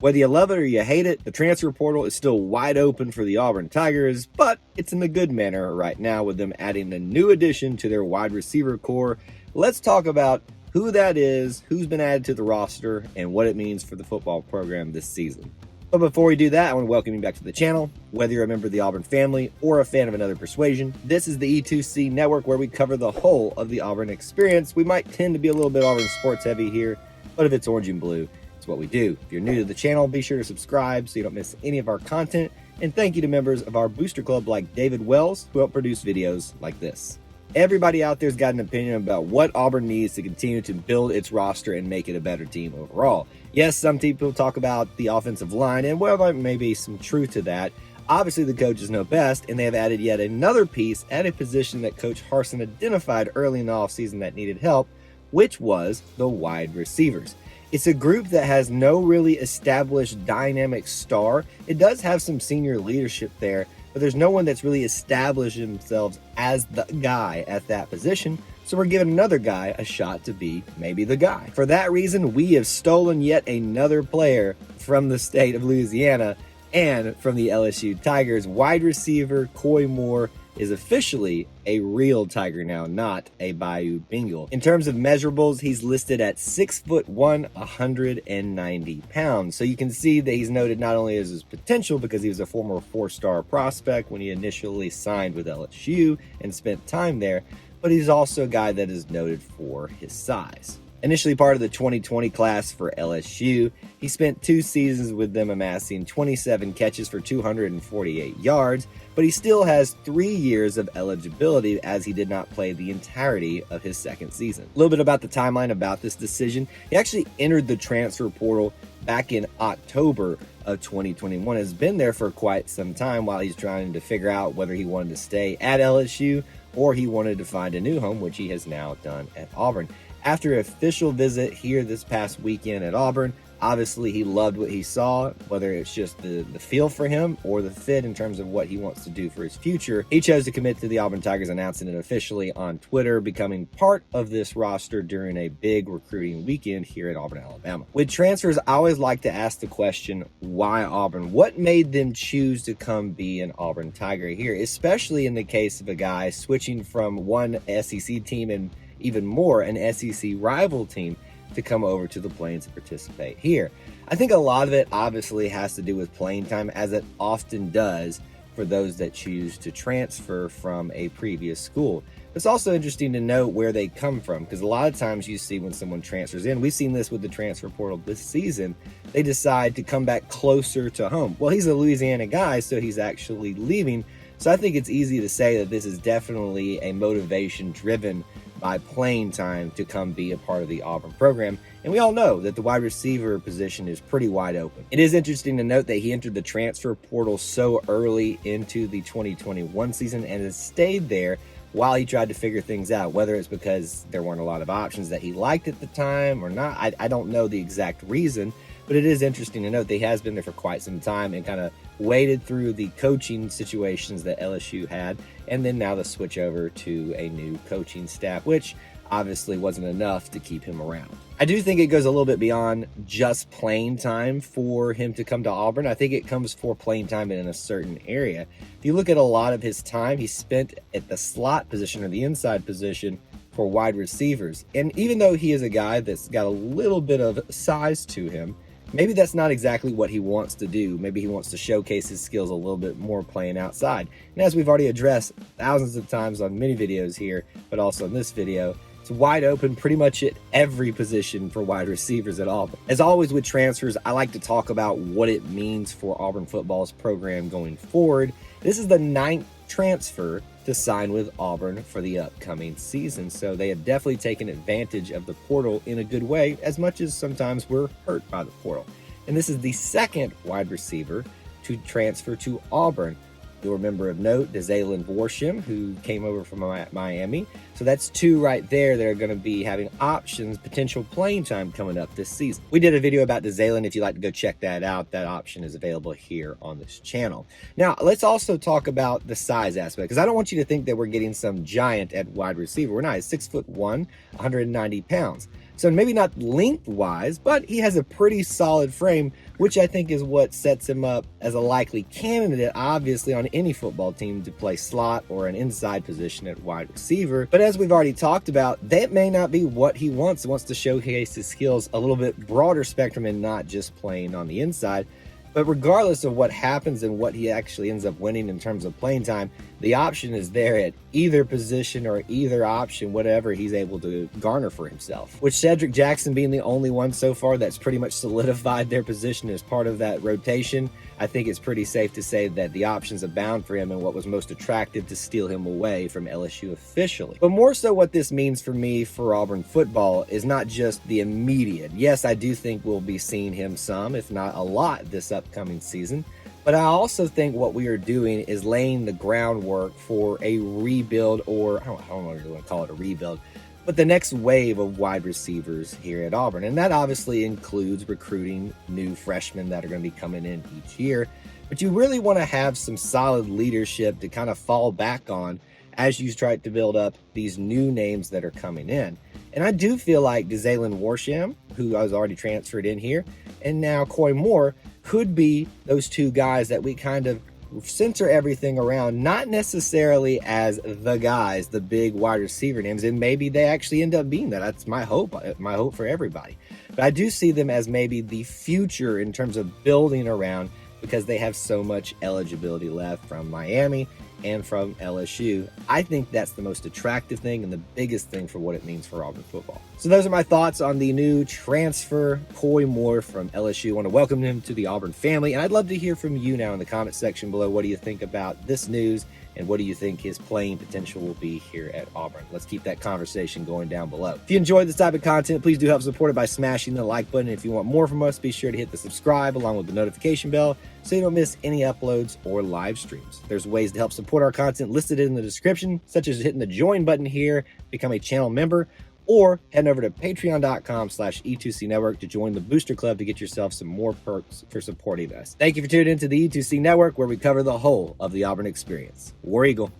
Whether you love it or you hate it, the transfer portal is still wide open for the Auburn Tigers, but it's in the good manner right now with them adding a new addition to their wide receiver core. Let's talk about who that is, who's been added to the roster, and what it means for the football program this season. But before we do that, I want to welcome you back to the channel. Whether you're a member of the Auburn family or a fan of another persuasion, this is the E2C network where we cover the whole of the Auburn experience. We might tend to be a little bit Auburn sports heavy here, but if it's orange and blue, it's what we do. If you're new to the channel, be sure to subscribe so you don't miss any of our content. And thank you to members of our booster club like David Wells, who help produce videos like this. Everybody out there's got an opinion about what Auburn needs to continue to build its roster and make it a better team overall. Yes, some people talk about the offensive line, and well, there may be some truth to that. Obviously, the coaches know best, and they have added yet another piece at a position that Coach Harsin identified early in the offseason that needed help, which was the wide receivers. It's a group that has no really established dynamic star. It does have some senior leadership there, but there's no one that's really established themselves as the guy at that position. So we're giving another guy a shot to be maybe the guy. For that reason, we have stolen yet another player from the state of Louisiana and from the LSU Tigers. Wide receiver Koy Moore is officially a real Tiger now, not a Bayou Bengal. In terms of measurables, he's listed at 6'1", 190 pounds. So you can see that he's noted not only as his potential because he was a former 4-star prospect when he initially signed with LSU and spent time there, but he's also a guy that is noted for his size. Initially part of the 2020 class for LSU, he spent 2 seasons with them amassing 27 catches for 248 yards, but he still has 3 years of eligibility as he did not play the entirety of his second season. A little bit about the timeline about this decision. He actually entered the transfer portal back in October of 2021, has been there for quite some time while he's trying to figure out whether he wanted to stay at LSU or he wanted to find a new home, which he has now done at Auburn. After an official visit here this past weekend at Auburn, obviously he loved what he saw, whether it's just the feel for him or the fit in terms of what he wants to do for his future. He chose to commit to the Auburn Tigers, announcing it officially on Twitter, becoming part of this roster during a big recruiting weekend here at Auburn, Alabama. With transfers, I always like to ask the question, why Auburn? What made them choose to come be an Auburn Tiger here, especially in the case of a guy switching from one SEC team and even more an SEC rival team to come over to the Plains and participate here? I think a lot of it obviously has to do with playing time, as it often does for those that choose to transfer from a previous school. It's also interesting to note where they come from, because a lot of times you see when someone transfers in, we've seen this with the transfer portal this season, they decide to come back closer to home. Well, he's a Louisiana guy, so he's actually leaving. So I think it's easy to say that this is definitely a motivation driven by playing time to come be a part of the Auburn program. And we all know that the wide receiver position is pretty wide open. It is interesting to note that he entered the transfer portal so early into the 2021 season and has stayed there while he tried to figure things out, whether it's because there weren't a lot of options that he liked at the time or not. I don't know the exact reason, but it is interesting to note that he has been there for quite some time and kind of waded through the coaching situations that LSU had, and then now the switch over to a new coaching staff, which obviously wasn't enough to keep him around. I do think it goes a little bit beyond just playing time for him to come to Auburn. I think it comes for playing time in a certain area. If you look at a lot of his time, he spent at the slot position or the inside position for wide receivers. And even though he is a guy that's got a little bit of size to him, maybe that's not exactly what he wants to do. Maybe he wants to showcase his skills a little bit more playing outside. And as we've already addressed thousands of times on many videos here, but also in this video, it's wide open pretty much at every position for wide receivers at Auburn. As always with transfers, I like to talk about what it means for Auburn football's program going forward. This is the 9th transfer to sign with Auburn for the upcoming season. So they have definitely taken advantage of the portal in a good way, as much as sometimes we're hurt by the portal. And this is the 2nd wide receiver to transfer to Auburn. You'll remember of note, Zaylen Worsham, who came over from Miami. So that's 2 right there that are going to be having options, potential playing time coming up this season. We did a video about Zaylen. If you'd like to go check that out, that option is available here on this channel. Now, let's also talk about the size aspect, because I don't want you to think that we're getting some giant at wide receiver. We're not. He's 6'1", 190 pounds. So maybe not lengthwise, but he has a pretty solid frame, which I think is what sets him up as a likely candidate, obviously, on any football team to play slot or an inside position at wide receiver. But as we've already talked about, that may not be what he wants. He wants to showcase his skills a little bit broader spectrum and not just playing on the inside. But regardless of what happens and what he actually ends up winning in terms of playing time, the option is there at either position or either option, whatever he's able to garner for himself. With Cedric Jackson being the only one so far that's pretty much solidified their position as part of that rotation, I think it's pretty safe to say that the options abound for him and what was most attractive to steal him away from LSU officially. But more so what this means for me for Auburn football is not just the immediate. Yes, I do think we'll be seeing him some, if not a lot, this upcoming season. But I also think what we are doing is laying the groundwork for a rebuild, or I don't know if you want to call it a rebuild, but the next wave of wide receivers here at Auburn. And that obviously includes recruiting new freshmen that are going to be coming in each year. But you really want to have some solid leadership to kind of fall back on as you try to build up these new names that are coming in. And I do feel like Jalen Warsham, who I was already transferred in here, and now Koy Moore could be those two guys that we kind of center everything around, not necessarily as the guys, the big wide receiver names, and maybe they actually end up being that. That's my hope for everybody. But I do see them as maybe the future in terms of building around, because they have so much eligibility left from Miami and from LSU. I think that's the most attractive thing and the biggest thing for what it means for Auburn football. So those are my thoughts on the new transfer, Koy Moore from LSU. I want to welcome him to the Auburn family, and I'd love to hear from you now in the comment section below. What do you think about this news, and what do you think his playing potential will be here at Auburn? Let's keep that conversation going down below. If you enjoyed this type of content, please do help support it by smashing the like button. If you want more from us, be sure to hit the subscribe along with the notification bell so you don't miss any uploads or live streams. There's ways to help support our content listed in the description, such as hitting the join button here, become a channel member, or head over to patreon.com/E2C Network to join the Booster Club to get yourself some more perks for supporting us. Thank you for tuning into the E2C Network, where we cover the whole of the Auburn experience. War Eagle.